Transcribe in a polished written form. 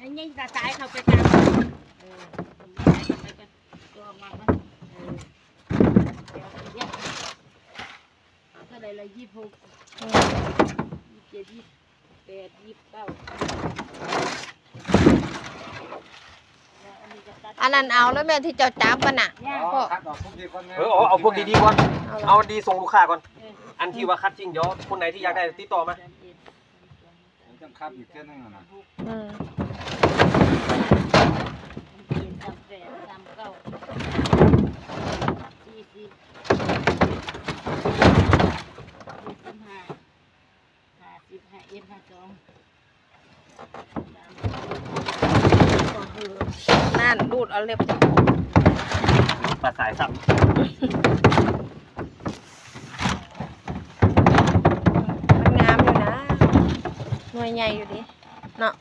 ยิ่งตาซ้ายเขาไปกันไปกันตัวมาบ้างเดี๋ยวก็ได้ละ26 27 28 29อันนั้นเอาแล้วแม่ที่เจ้าจับมันน่ะพ่อ เอาพวกดีๆก่อนเอาดีส่งลูกค้าก่อนอันที่ว่าคัดจริงเดี๋ยวคนไหนที่อยากได้ติดต่อมา ต้องคัดอีกแค่นั้นนะ นั่นดูดเอาเล็บ ปลาสายสับ มันงามอยู่นะหน่วยใหญ่อยู่ดิเนาะ